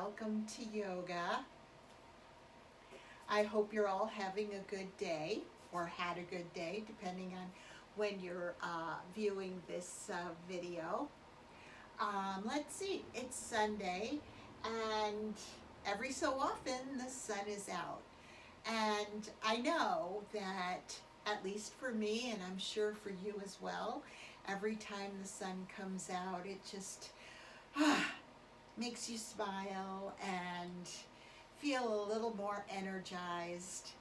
welcome to yoga. I hope you're all having a good day or had a good day, depending on when you're viewing this video. Let's see, it's Sunday, and every so often the sun is out. And I know that, at least for me, and I'm sure for you as well, every time the sun comes out, it just makes you smile and feel a little more energized.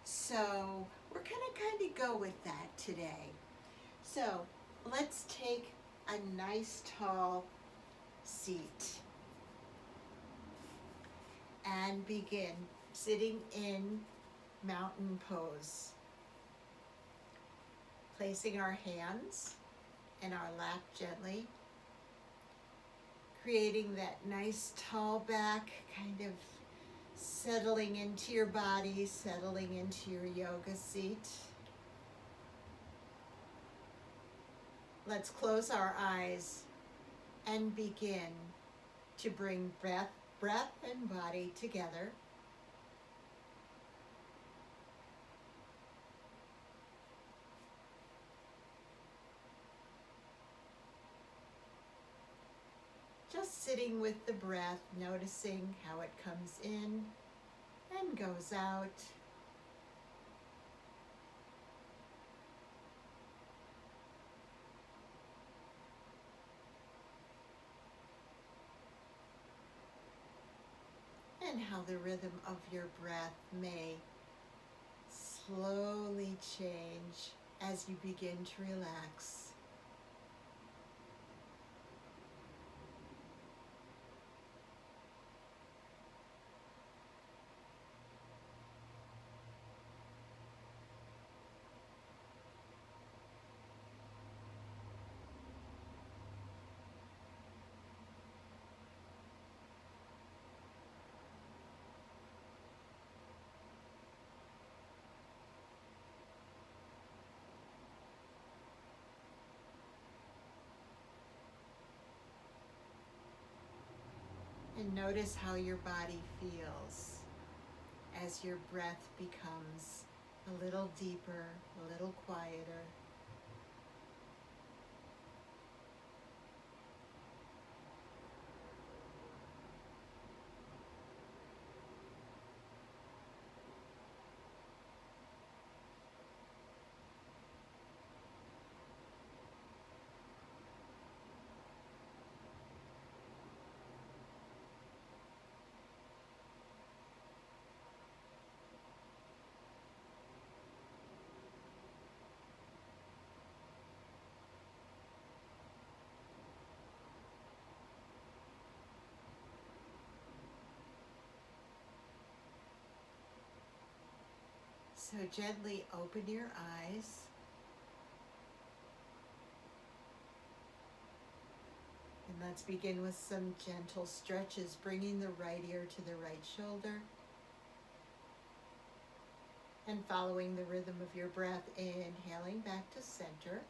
So we're gonna kind of go with that today. So let's take a nice tall seat and begin sitting in mountain pose. Placing our hands in our lap gently, creating that nice tall back, kind of settling into your body, settling into your yoga seat. Let's close our eyes and begin to bring breath and body together. Just sitting with the breath, noticing how it comes in and goes out. And how the rhythm of your breath may slowly change as you begin to relax. And notice how your body feels as your breath becomes a little deeper, a little quieter. So gently open your eyes. And let's begin with some gentle stretches, bringing the right ear to the right shoulder. And following the rhythm of your breath, inhaling back to center.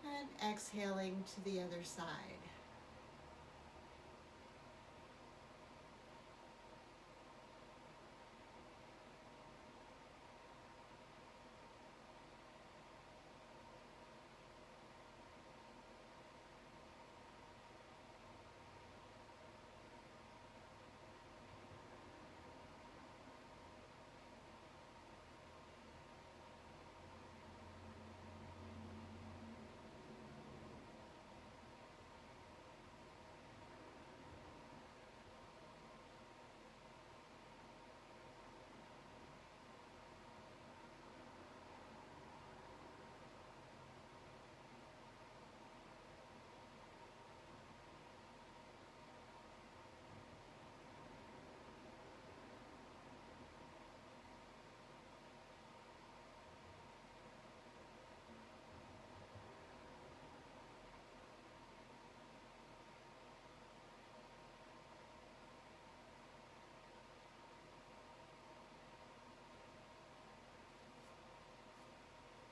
And exhaling to the other side.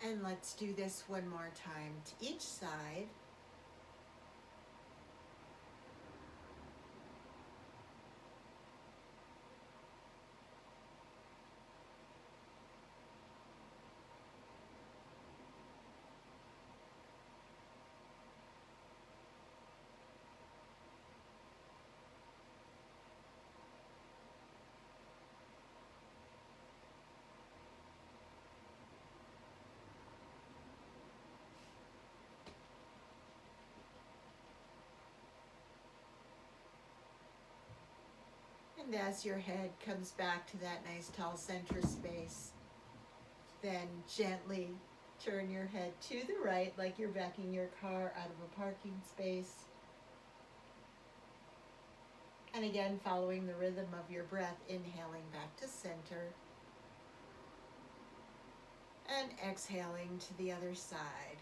And let's do this one more time to each side. And as your head comes back to that nice tall center space, then gently turn your head to the right like you're backing your car out of a parking space. And again, following the rhythm of your breath, inhaling back to center. And exhaling to the other side.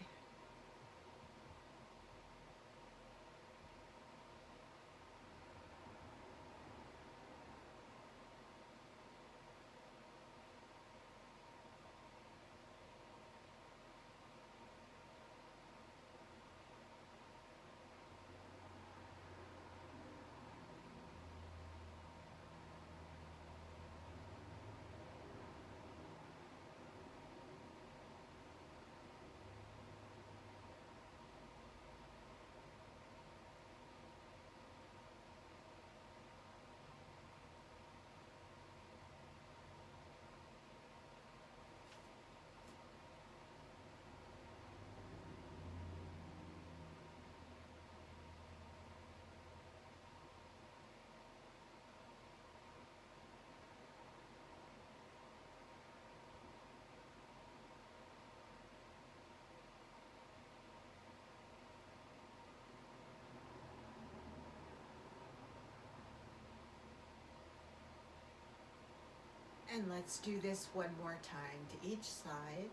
And let's do this one more time to each side.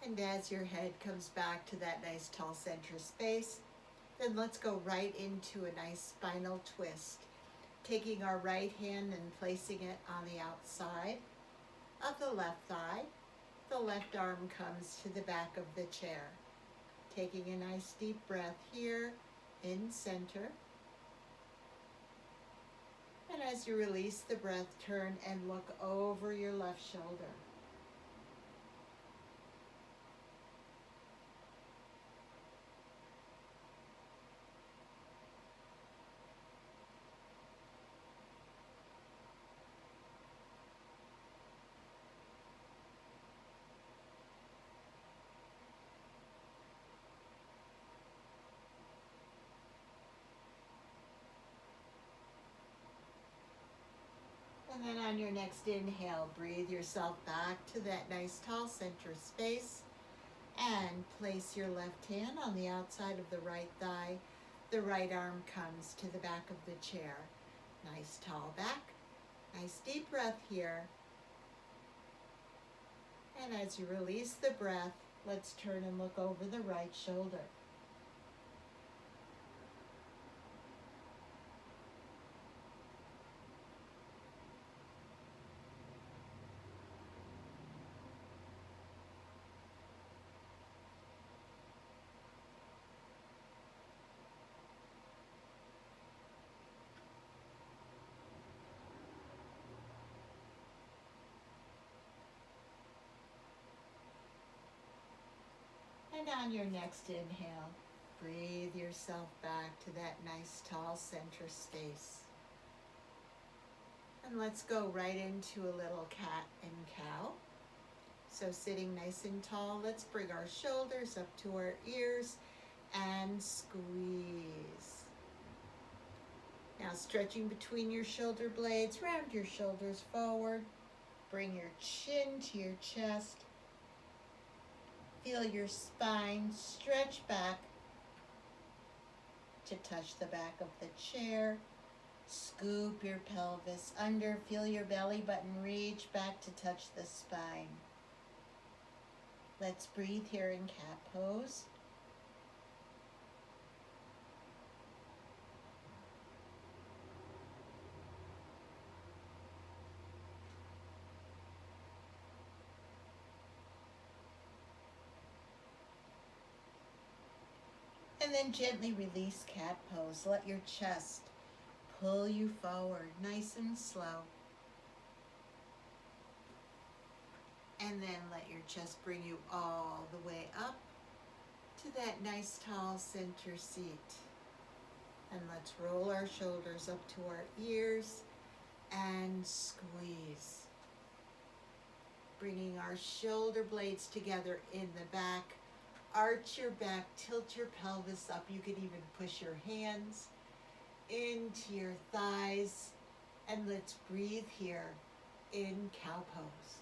And as your head comes back to that nice tall center space, then let's go right into a nice spinal twist. Taking our right hand and placing it on the outside of the left thigh. The left arm comes to the back of the chair. Taking a nice deep breath here in center. And as you release the breath, turn and look over your left shoulder. And then on your next inhale, breathe yourself back to that nice tall center space and place your left hand on the outside of the right thigh. The right arm comes to the back of the chair. Nice tall back. Nice deep breath here. And as you release the breath, let's turn and look over the right shoulder. And on your next inhale, breathe yourself back to that nice tall center space. And let's go right into a little cat and cow. So sitting nice and tall, let's bring our shoulders up to our ears and squeeze. Now stretching between your shoulder blades, round your shoulders forward. Bring your chin to your chest. Feel your spine stretch back to touch the back of the chair. Scoop your pelvis under. Feel your belly button reach back to touch the spine. Let's breathe here in cat pose. And then gently release cat pose. Let your chest pull you forward, nice and slow. And then let your chest bring you all the way up to that nice tall center seat. And let's roll our shoulders up to our ears and squeeze. Bringing our shoulder blades together in the back. Arch your back, tilt your pelvis up. You can even push your hands into your thighs. And let's breathe here in cow pose.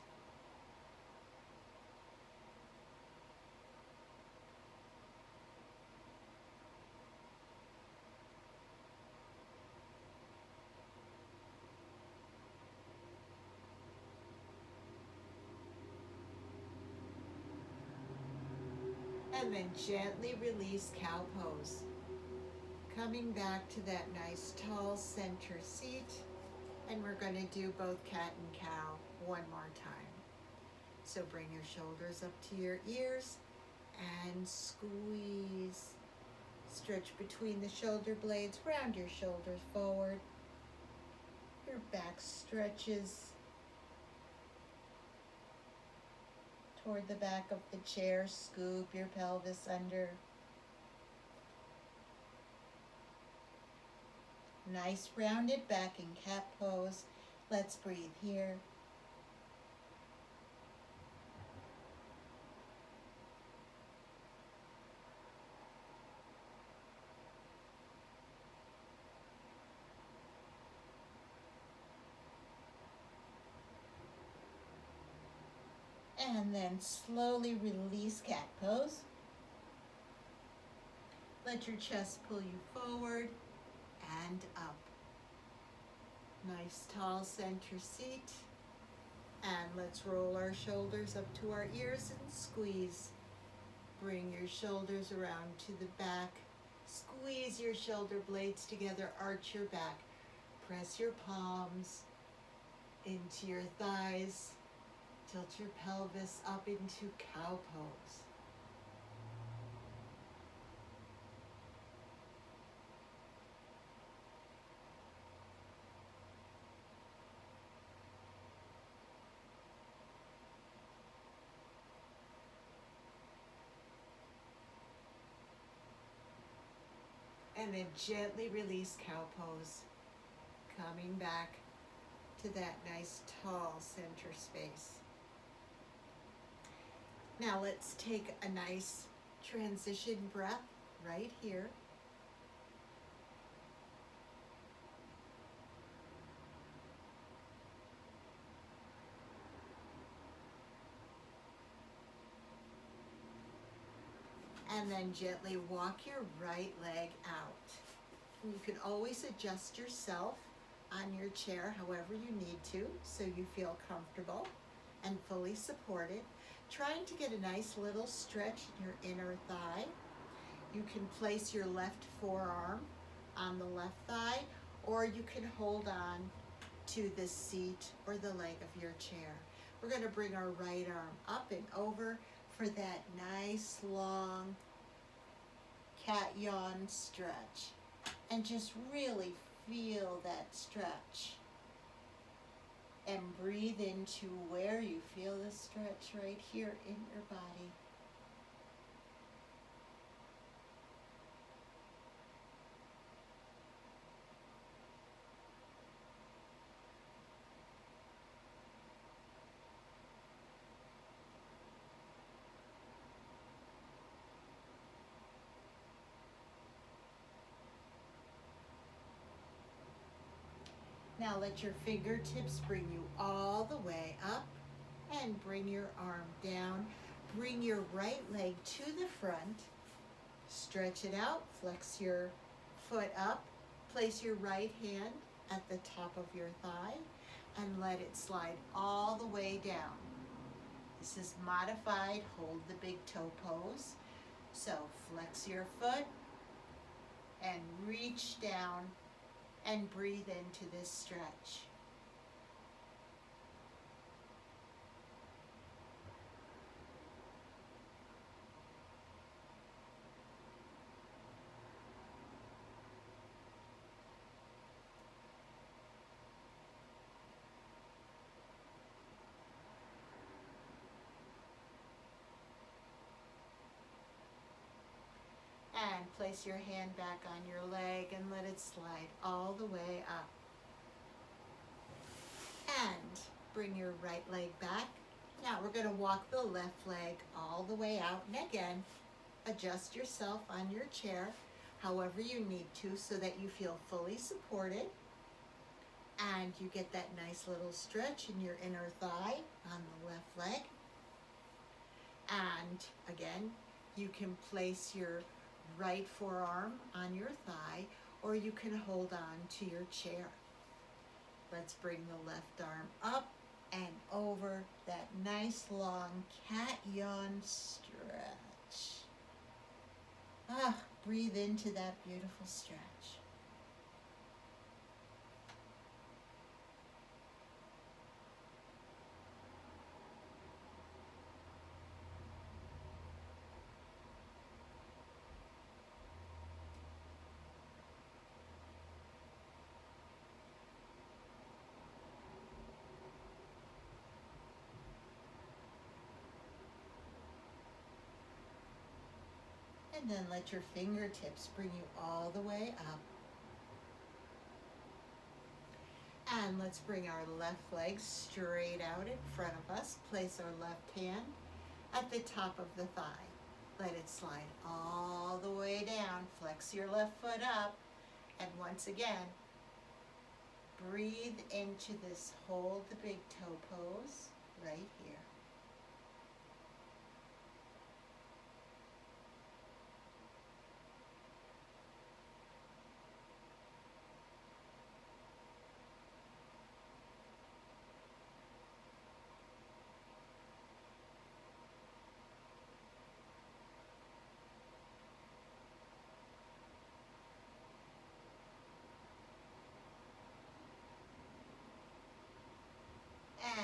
And then gently release cow pose. Coming back to that nice tall center seat. And we're going to do both cat and cow one more time. So bring your shoulders up to your ears and squeeze. Stretch between the shoulder blades, round your shoulders forward. Your back stretches toward the back of the chair. Scoop your pelvis under. Nice rounded back in cat pose. Let's breathe here. And then slowly release cat pose. Let your chest pull you forward and up. Nice tall center seat. And let's roll our shoulders up to our ears and squeeze. Bring your shoulders around to the back. Squeeze your shoulder blades together, arch your back. Press your palms into your thighs. Tilt your pelvis up into cow pose. And then gently release cow pose. Coming back to that nice tall center space. Now let's take a nice transition breath right here. And then gently walk your right leg out. And you can always adjust yourself on your chair however you need to so you feel comfortable and fully supported. Trying to get a nice little stretch in your inner thigh. You can place your left forearm on the left thigh, or you can hold on to the seat or the leg of your chair. We're going to bring our right arm up and over for that nice long cat yawn stretch. And just really feel that stretch. And breathe into where you feel the stretch right here in your body. Now let your fingertips bring you all the way up and bring your arm down. Bring your right leg to the front. Stretch it out, flex your foot up. Place your right hand at the top of your thigh and let it slide all the way down. This is modified hold the big toe pose. So flex your foot and reach down and breathe into this stretch. place your hand back on your leg and let it slide all the way up. And bring your right leg back. Now we're going to walk the left leg all the way out. And again, adjust yourself on your chair however you need to so that you feel fully supported. And you get that nice little stretch in your inner thigh on the left leg. And again, you can place your right forearm on your thigh, or you can hold on to your chair. Let's bring the left arm up and over, that nice long cat yawn stretch. Breathe into that beautiful stretch. And then let your fingertips bring you all the way up. And let's bring our left leg straight out in front of us. Place our left hand at the top of the thigh. Let it slide all the way down. Flex your left foot up. And once again, breathe into this hold the big toe pose right here.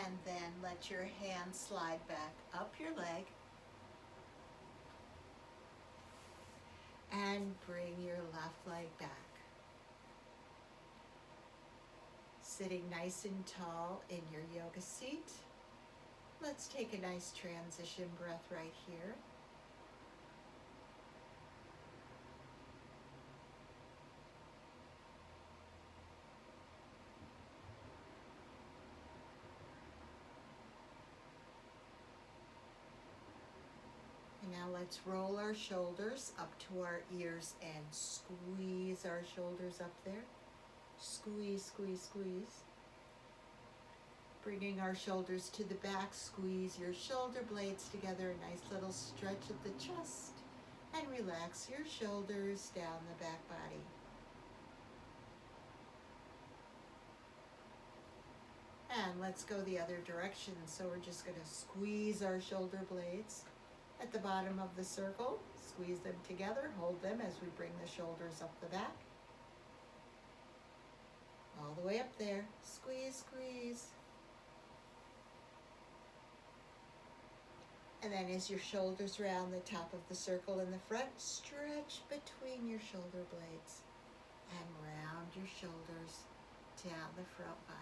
And then let your hand slide back up your leg. And bring your left leg back. Sitting nice and tall in your yoga seat. Let's take a nice transition breath right here. Now let's roll our shoulders up to our ears and squeeze our shoulders up there. Squeeze, squeeze, squeeze. Bringing our shoulders to the back, squeeze your shoulder blades together, a nice little stretch of the chest, and relax your shoulders down the back body. And let's go the other direction. So we're just going to squeeze our shoulder blades at the bottom of the circle, squeeze them together, hold them as we bring the shoulders up the back. All the way up there, squeeze, squeeze. And then as your shoulders round the top of the circle in the front, stretch between your shoulder blades and round your shoulders down the front body.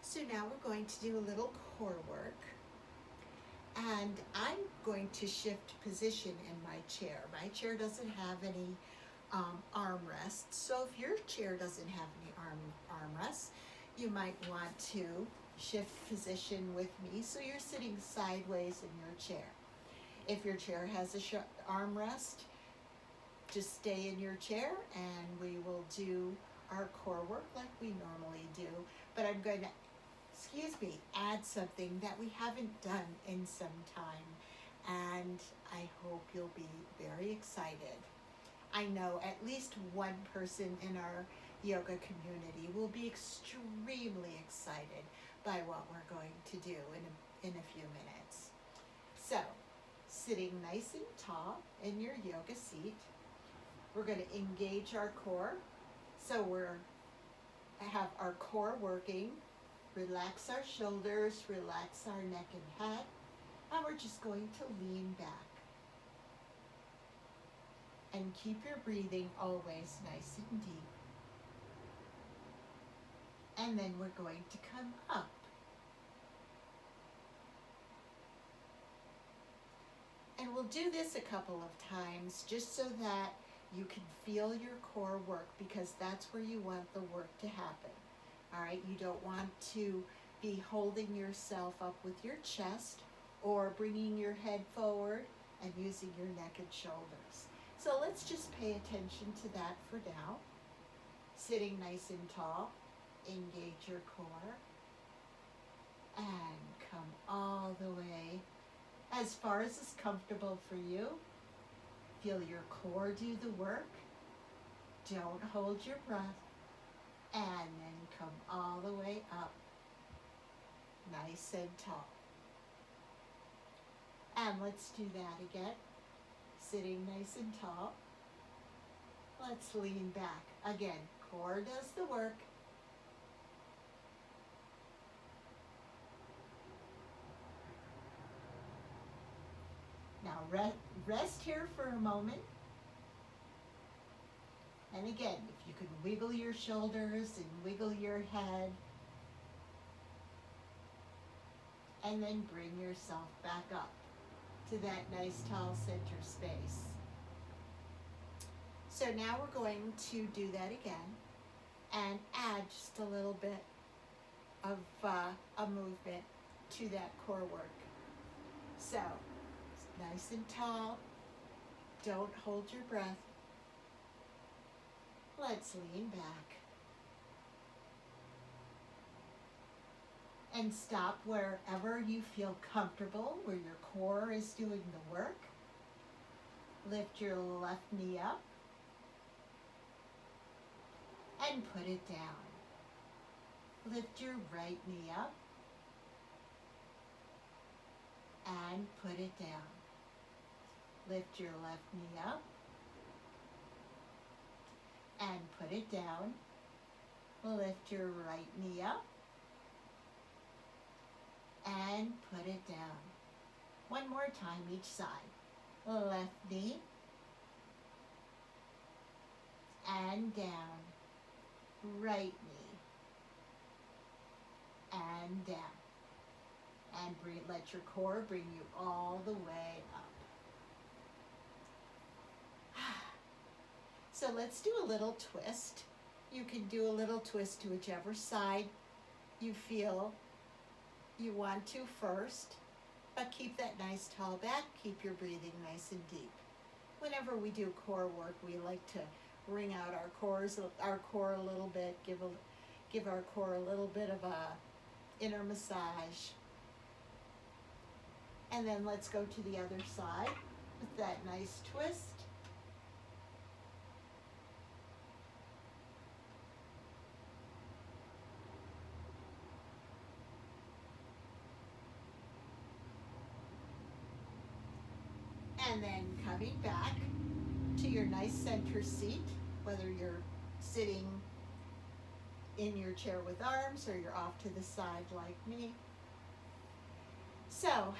So now we're going to do a little core work, and I'm going to shift position in my chair. My chair doesn't have any armrests, so if your chair doesn't have any armrests, you might want to shift position with me so you're sitting sideways in your chair. If your chair has a armrest, just stay in your chair and we will do our core work like we normally do. But I'm going to add something that we haven't done in some time, and I hope you'll be very excited. I know at least one person in our yoga community will be extremely excited by what we're going to do in a few minutes. So, sitting nice and tall in your yoga seat, we're going to engage our core. So have our core working. Relax our shoulders, relax our neck and head, and we're just going to lean back. And keep your breathing always nice and deep. And then we're going to come up. And we'll do this a couple of times just so that you can feel your core work, because that's where you want the work to happen. All right, you don't want to be holding yourself up with your chest or bringing your head forward and using your neck and shoulders. So let's just pay attention to that for now. Sitting nice and tall, engage your core, and come all the way as far as is comfortable for you. Feel your core do the work. Don't hold your breath. And then come all the way up, nice and tall. And let's do that again. Sitting nice and tall. Let's lean back. Again, core does the work. Now rest here for a moment. And again, if you could wiggle your shoulders and wiggle your head, and then bring yourself back up to that nice tall center space. So now we're going to do that again and add just a little bit of a movement to that core work. So, nice and tall, don't hold your breath. Let's lean back. And stop wherever you feel comfortable, where your core is doing the work. Lift your left knee up and put it down. Lift your right knee up and put it down. Lift your left knee up and put it down. Lift your right knee up and put it down. One more time each side. Left knee and down. Right knee and down. And let your core bring you all the way up. So let's do a little twist. You can do a little twist to whichever side you feel you want to first, but keep that nice tall back, keep your breathing nice and deep. Whenever we do core work, we like to wring out our core a little bit, give our core a little bit of a inner massage. And then let's go to the other side with that nice twist. And then coming back to your nice center seat, whether you're sitting in your chair with arms or you're off to the side like me. So,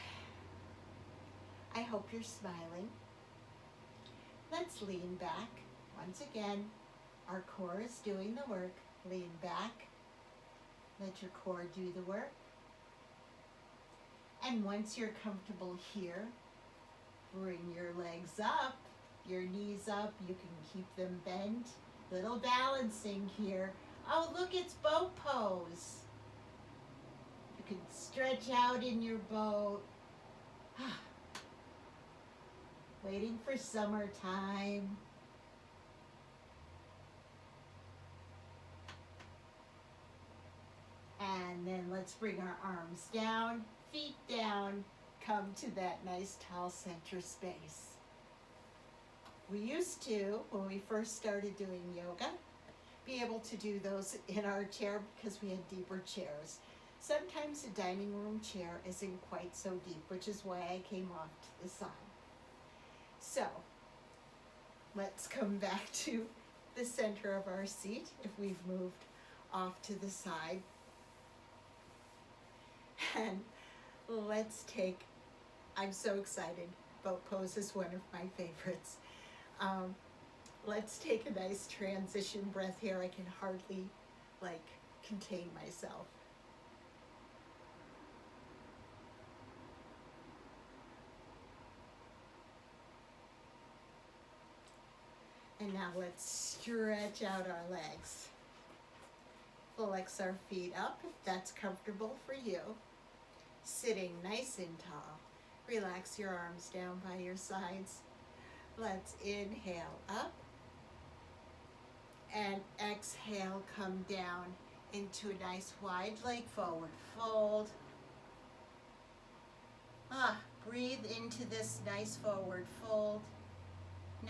I hope you're smiling. Let's lean back. Once again, our core is doing the work. Lean back. Let your core do the work. And once you're comfortable here, bring your legs up, your knees up. You can keep them bent. Little balancing here. Oh, look, it's boat pose. You can stretch out in your boat. Waiting for summertime. And then let's bring our arms down, feet down, come to that nice tall center space. We used to, when we first started doing yoga, be able to do those in our chair because we had deeper chairs. Sometimes a dining room chair isn't quite so deep, which is why I came off to the side. So, let's come back to the center of our seat if we've moved off to the side. And let's take, I'm so excited, boat pose is one of my favorites. Let's take a nice transition breath here. I can hardly contain myself. And now let's stretch out our legs. Flex our feet up if that's comfortable for you. Sitting nice and tall. Relax your arms down by your sides. Let's inhale up. And exhale, come down into a nice wide leg forward fold. Breathe into this nice forward fold.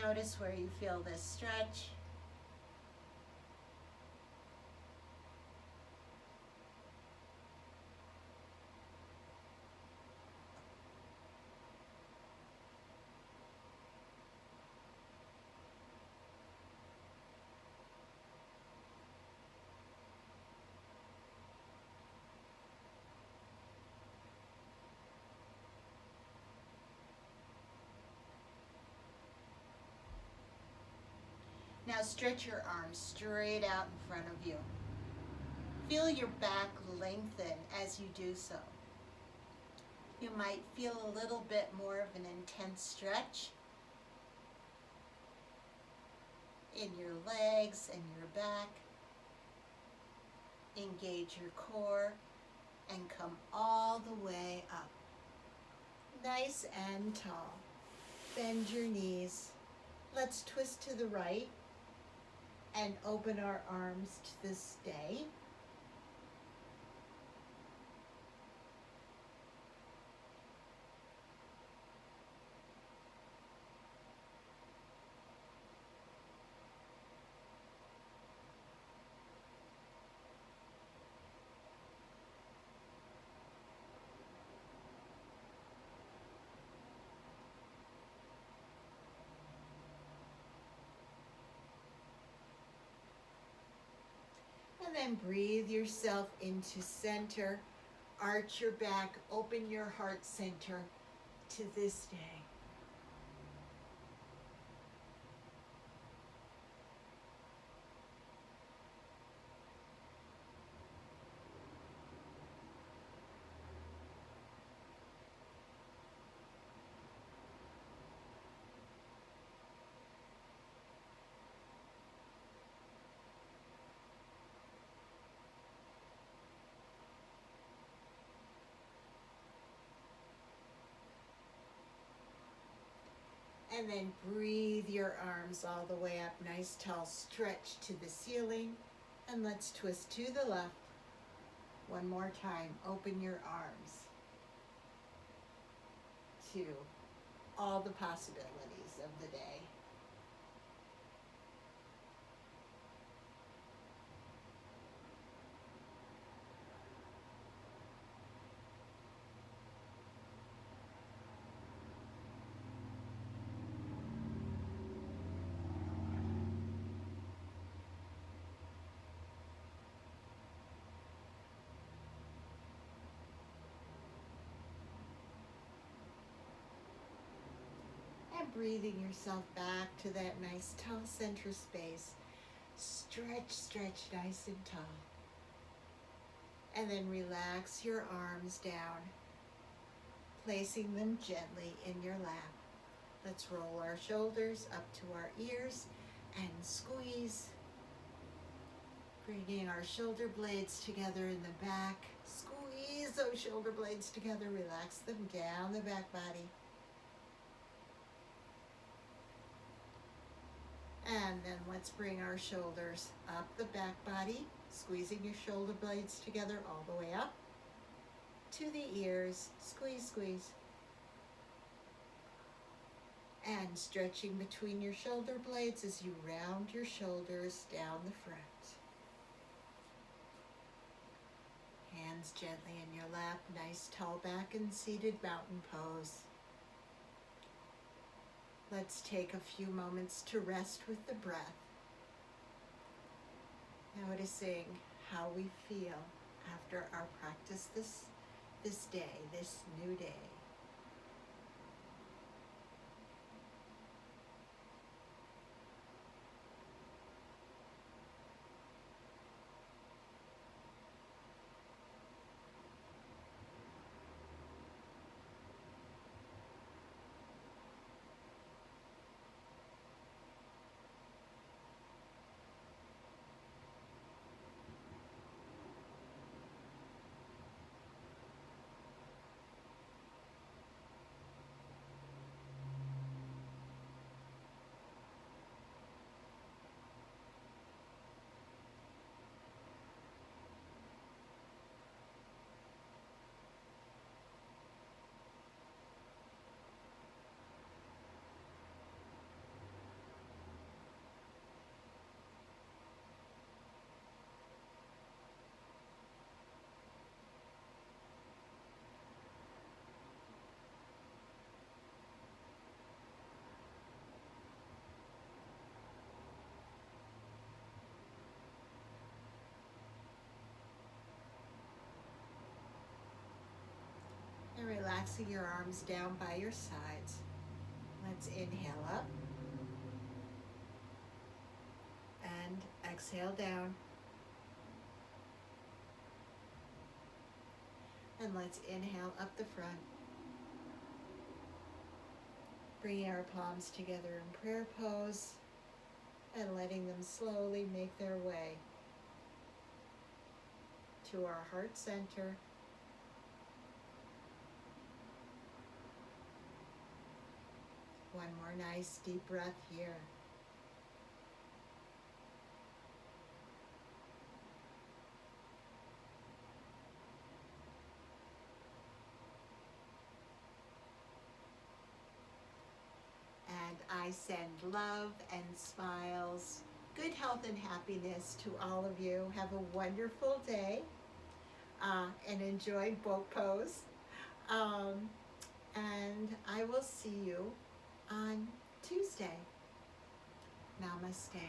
Notice where you feel this stretch. Now stretch your arms straight out in front of you. Feel your back lengthen as you do so. You might feel a little bit more of an intense stretch in your legs and your back. Engage your core and come all the way up. Nice and tall. Bend your knees. Let's twist to the right and open our arms to the stay. And then breathe yourself into center. Arch your back, open your heart center to this day. And then breathe your arms all the way up, nice tall stretch to the ceiling. And let's twist to the left. One more time, open your arms to all the possibilities of the day. And breathing yourself back to that nice tall center space. Stretch, stretch nice and tall. And then relax your arms down, placing them gently in your lap. Let's roll our shoulders up to our ears and squeeze. Bringing our shoulder blades together in the back. Squeeze those shoulder blades together. Relax them down the back body. And then let's bring our shoulders up the back body, squeezing your shoulder blades together all the way up to the ears. Squeeze, squeeze. And stretching between your shoulder blades as you round your shoulders down the front. Hands gently in your lap, nice tall back and seated mountain pose. Let's take a few moments to rest with the breath. Noticing how we feel after our practice this day, this new day. relaxing your arms down by your sides. Let's inhale up and exhale down. And let's inhale up the front. Bringing our palms together in prayer pose and letting them slowly make their way to our heart center. One more nice deep breath here. And I send love and smiles, good health and happiness to all of you. Have a wonderful day and enjoy boat pose. And I will see you on Tuesday. Namaste.